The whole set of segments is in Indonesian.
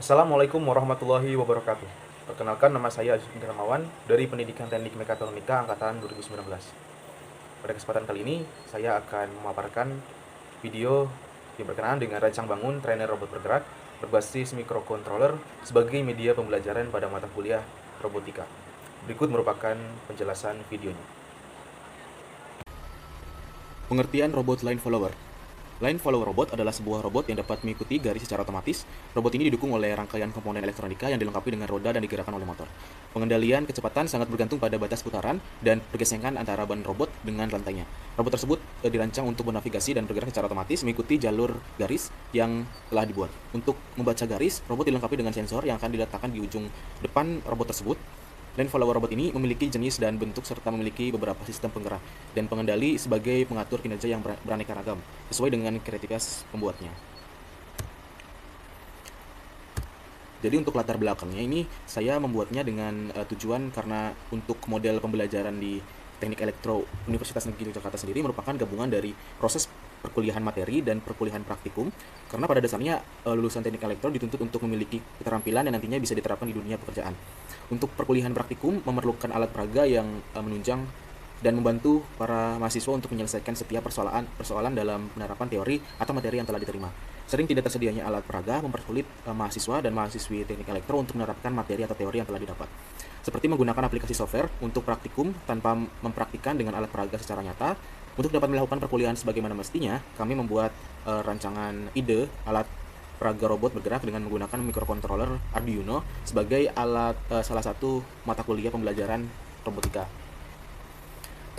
Assalamualaikum warahmatullahi wabarakatuh. Perkenalkan, nama saya Aziz Indramawan dari Pendidikan Teknik Mekatronika Angkatan 2019. Pada kesempatan kali ini, saya akan memaparkan video yang berkenaan dengan rancang bangun trainer robot bergerak berbasis microcontroller sebagai media pembelajaran pada mata kuliah robotika. Berikut merupakan penjelasan videonya. Pengertian robot line follower. Line follower robot adalah sebuah robot yang dapat mengikuti garis secara otomatis. Robot ini didukung oleh rangkaian komponen elektronika yang dilengkapi dengan roda dan digerakkan oleh motor. Pengendalian kecepatan sangat bergantung pada batas putaran dan pergesekan antara ban robot dengan lantainya. Robot tersebut dirancang untuk bernavigasi dan bergerak secara otomatis mengikuti jalur garis yang telah dibuat. Untuk membaca garis, robot dilengkapi dengan sensor yang akan diletakkan di ujung depan robot tersebut. Line follower robot ini memiliki jenis dan bentuk serta memiliki beberapa sistem penggerak dan pengendali sebagai pengatur kinerja yang beraneka ragam, sesuai dengan kreativitas pembuatnya. Jadi untuk latar belakangnya ini saya membuatnya dengan tujuan karena untuk model pembelajaran di Teknik Elektro Universitas Negeri Yogyakarta sendiri merupakan gabungan dari proses perkuliahan materi dan perkuliahan praktikum, karena pada dasarnya lulusan Teknik Elektro dituntut untuk memiliki keterampilan yang nantinya bisa diterapkan di dunia pekerjaan. Untuk perkuliahan praktikum memerlukan alat peraga yang menunjang dan membantu para mahasiswa untuk menyelesaikan setiap persoalan dalam penerapan teori atau materi yang telah diterima. Sering tidak tersedianya alat peraga mempersulit mahasiswa dan mahasiswi Teknik Elektro untuk menerapkan materi atau teori yang telah didapat. Seperti menggunakan aplikasi software untuk praktikum tanpa mempraktikkan dengan alat peraga secara nyata. Untuk dapat melakukan perkuliahan sebagaimana mestinya, kami membuat rancangan ide alat peraga robot bergerak dengan menggunakan microcontroller Arduino sebagai alat salah satu mata kuliah pembelajaran robotika.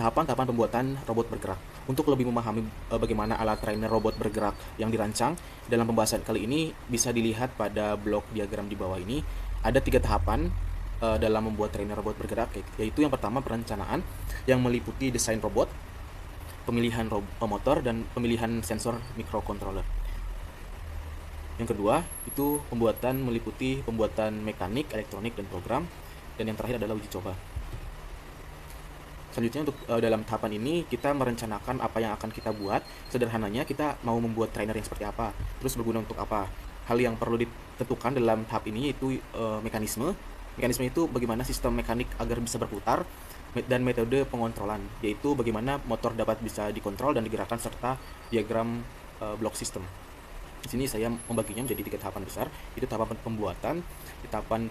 Tahapan-tahapan pembuatan robot bergerak. Untuk lebih memahami bagaimana alat trainer robot bergerak yang dirancang, dalam pembahasan kali ini bisa dilihat pada blok diagram di bawah ini. Ada 3 tahapan dalam membuat trainer robot bergerak, yaitu yang pertama perencanaan yang meliputi desain robot, pemilihan motor, dan pemilihan sensor microcontroller. Yang kedua, itu pembuatan meliputi pembuatan mekanik, elektronik, dan program. Dan yang terakhir adalah uji coba. Selanjutnya untuk dalam tahapan ini kita merencanakan apa yang akan kita buat. Sederhananya kita mau membuat trainer yang seperti apa, terus berguna untuk apa. Hal yang perlu ditentukan dalam tahap ini yaitu mekanisme. Mekanisme itu bagaimana sistem mekanik agar bisa berputar, dan metode pengontrolan, yaitu bagaimana motor dapat bisa dikontrol dan digerakkan, serta diagram blok sistem. Di sini saya membaginya menjadi 3 tahapan besar. Itu tahapan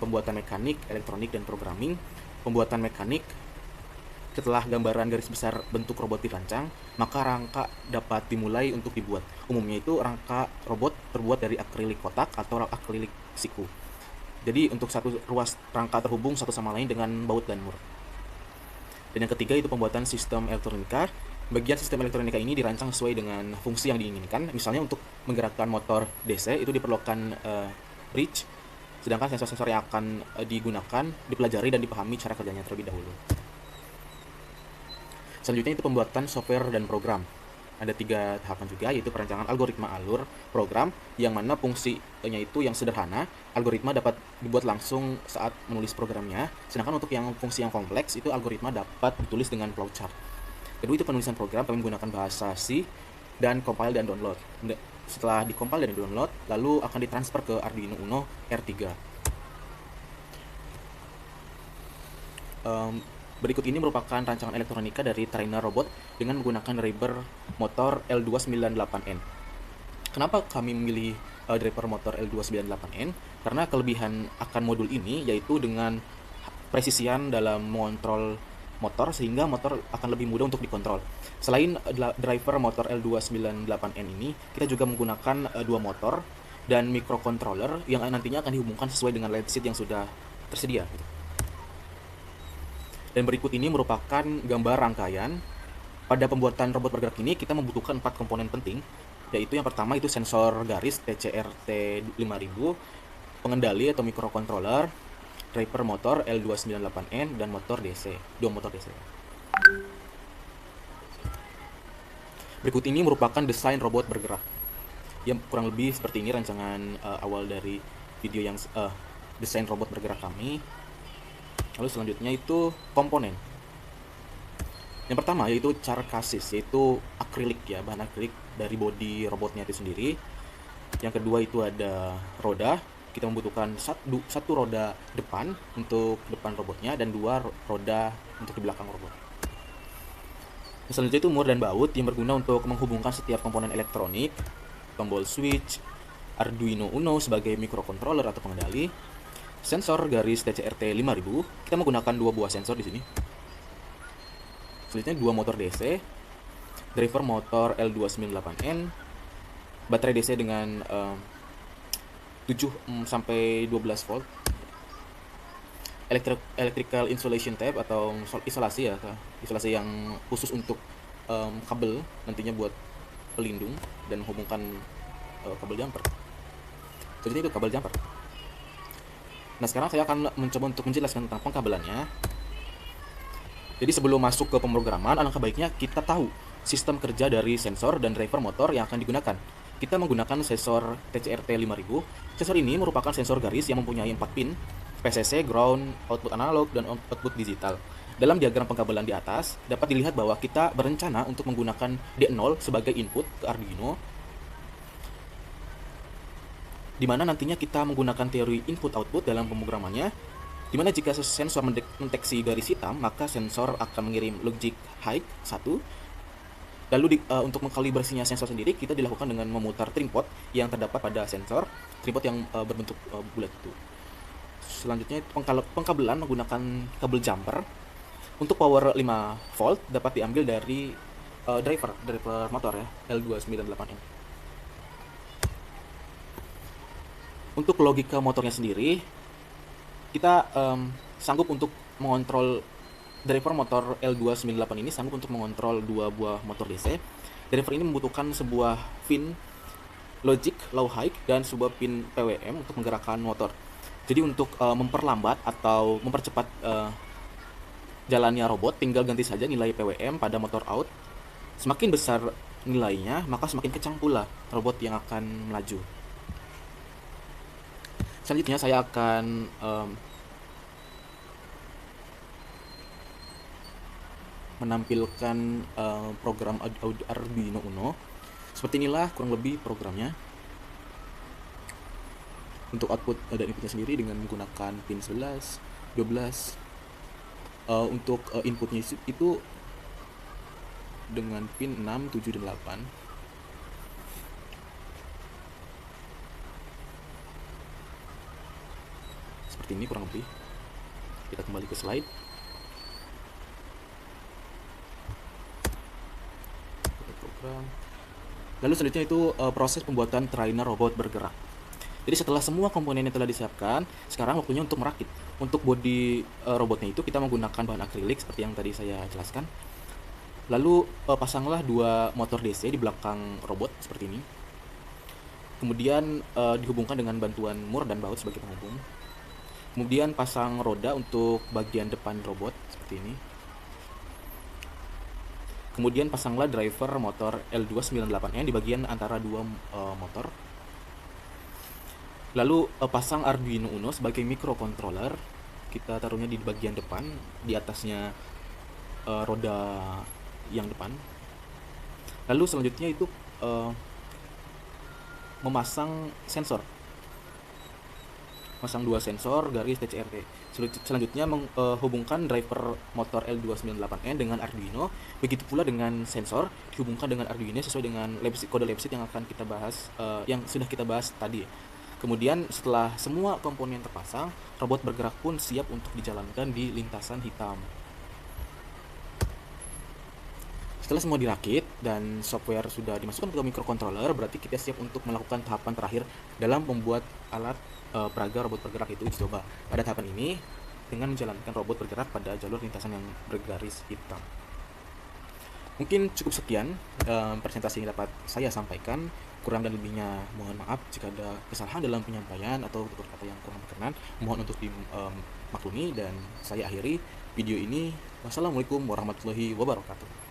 pembuatan mekanik, elektronik, dan programming. Pembuatan mekanik, setelah gambaran garis besar bentuk robot dirancang, maka rangka dapat dimulai untuk dibuat. Umumnya itu rangka robot terbuat dari akrilik kotak atau akrilik siku. Jadi untuk satu ruas rangka terhubung satu sama lain dengan baut dan mur. Dan yang ketiga itu pembuatan sistem elektronika. Bagian sistem elektronika ini dirancang sesuai dengan fungsi yang diinginkan. Misalnya untuk menggerakkan motor DC itu diperlukan bridge, sedangkan sensor-sensor yang akan digunakan dipelajari dan dipahami cara kerjanya terlebih dahulu. Selanjutnya itu pembuatan software dan program. Ada 3 tahapan juga, yaitu perancangan algoritma alur program, yang mana fungsinya itu yang sederhana. Algoritma dapat dibuat langsung saat menulis programnya, sedangkan untuk yang fungsi yang kompleks itu algoritma dapat ditulis dengan flowchart. Kedua itu penulisan program, kami menggunakan bahasa C dan compile dan download. Setelah dikompil dan download, lalu akan ditransfer ke Arduino Uno R3. Berikut ini merupakan rancangan elektronika dari trainer robot dengan menggunakan driver motor L298N. Kenapa kami memilih driver motor L298N? Karena kelebihan akan modul ini yaitu dengan presisian dalam mengontrol motor, sehingga motor akan lebih mudah untuk dikontrol. Selain driver motor L298N ini, kita juga menggunakan 2 motor dan microcontroller yang nantinya akan dihubungkan sesuai dengan LED sheet yang sudah tersedia. Dan berikut ini merupakan gambar rangkaian. Pada pembuatan robot bergerak ini kita membutuhkan 4 komponen penting, yaitu yang pertama itu sensor garis TCRT5000, pengendali atau microcontroller, driver motor L298N, dan motor DC, 2 motor DC. Berikut ini merupakan desain robot bergerak. Yang kurang lebih seperti ini rancangan awal dari video yang desain robot bergerak kami. Lalu selanjutnya itu komponen. Yang pertama yaitu karkasis, yaitu akrilik ya, bahan akrilik dari bodi robotnya itu sendiri. Yang kedua itu ada roda, kita membutuhkan satu roda depan untuk depan robotnya dan dua roda untuk di belakang robot. Selanjutnya itu mur dan baut yang berguna untuk menghubungkan setiap komponen elektronik, tombol switch, Arduino Uno sebagai microcontroller atau pengendali, sensor garis TCRT 5000. Kita menggunakan dua buah sensor di sini. Selanjutnya dua motor DC, driver motor L298N, baterai DC dengan 7 sampai 12 volt, electrical insulation tape atau isolasi yang khusus untuk kabel nantinya buat pelindung dan menghubungkan kabel jumper. Jadi itu kabel jumper. Nah, sekarang saya akan mencoba untuk menjelaskan tentang pengkabelannya. Jadi sebelum masuk ke pemrograman, alangkah baiknya kita tahu sistem kerja dari sensor dan driver motor yang akan digunakan. Kita menggunakan sensor TCRT 5000. Sensor ini merupakan sensor garis yang mempunyai 4 pin, PCC, ground, output analog, dan output digital. Dalam diagram pengkabelan di atas, dapat dilihat bahwa kita berencana untuk menggunakan D0 sebagai input ke Arduino, di mana nantinya kita menggunakan teori input-output dalam pemrogramannya, di mana jika sensor mendeteksi garis hitam, maka sensor akan mengirim logic high 1. Lalu untuk mengkalibrasinya sensor sendiri, kita dilakukan dengan memutar tripod yang terdapat pada sensor, tripod yang berbentuk bulat itu. Selanjutnya pengkabelan menggunakan kabel jumper. Untuk power 5 volt dapat diambil dari driver motor ya, L298N. Untuk logika motornya sendiri, kita sanggup untuk mengontrol driver motor L298 ini sanggup untuk mengontrol dua buah motor DC. Driver ini membutuhkan sebuah pin logic low high dan sebuah pin PWM untuk menggerakkan motor. Jadi untuk memperlambat atau mempercepat jalannya robot, tinggal ganti saja nilai PWM pada motor out. Semakin besar nilainya, maka semakin kencang pula robot yang akan melaju. Selanjutnya saya akan menampilkan program Arduino Uno. Seperti inilah kurang lebih programnya. Untuk output dan inputnya sendiri dengan menggunakan pin 11, 12. Untuk inputnya itu dengan pin 6, 7, dan 8. Seperti ini kurang lebih. Kita kembali ke slide. Lalu selanjutnya itu proses pembuatan trainer robot bergerak. Jadi setelah semua komponennya telah disiapkan, sekarang waktunya untuk merakit. Untuk bodi robotnya itu kita menggunakan bahan akrilik seperti yang tadi saya jelaskan. Lalu pasanglah dua motor DC di belakang robot seperti ini. Kemudian dihubungkan dengan bantuan mur dan baut sebagai penghubung. Kemudian pasang roda untuk bagian depan robot seperti ini. Kemudian pasanglah driver motor L298N di bagian antara dua motor. Lalu pasang Arduino Uno sebagai microcontroller. Kita taruhnya di bagian depan, di atasnya roda yang depan. Lalu selanjutnya itu memasang sensor. Pasang dua sensor garis TCRT. Selanjutnya menghubungkan driver motor L298N dengan Arduino. Begitu pula dengan sensor dihubungkan dengan Arduino sesuai dengan kode labset yang akan kita bahas, yang sudah kita bahas tadi. Kemudian setelah semua komponen terpasang, robot bergerak pun siap untuk dijalankan di lintasan hitam. Setelah semua dirakit dan software sudah dimasukkan ke microcontroller, berarti kita siap untuk melakukan tahapan terakhir dalam membuat alat peraga robot bergerak itu uji coba. Pada tahapan ini, dengan menjalankan robot bergerak pada jalur lintasan yang bergaris hitam. Mungkin cukup sekian presentasi yang dapat saya sampaikan. Kurang dan lebihnya mohon maaf jika ada kesalahan dalam penyampaian atau tutur kata yang kurang berkenan. Mohon untuk dimaklumi dan saya akhiri video ini. Wassalamualaikum warahmatullahi wabarakatuh.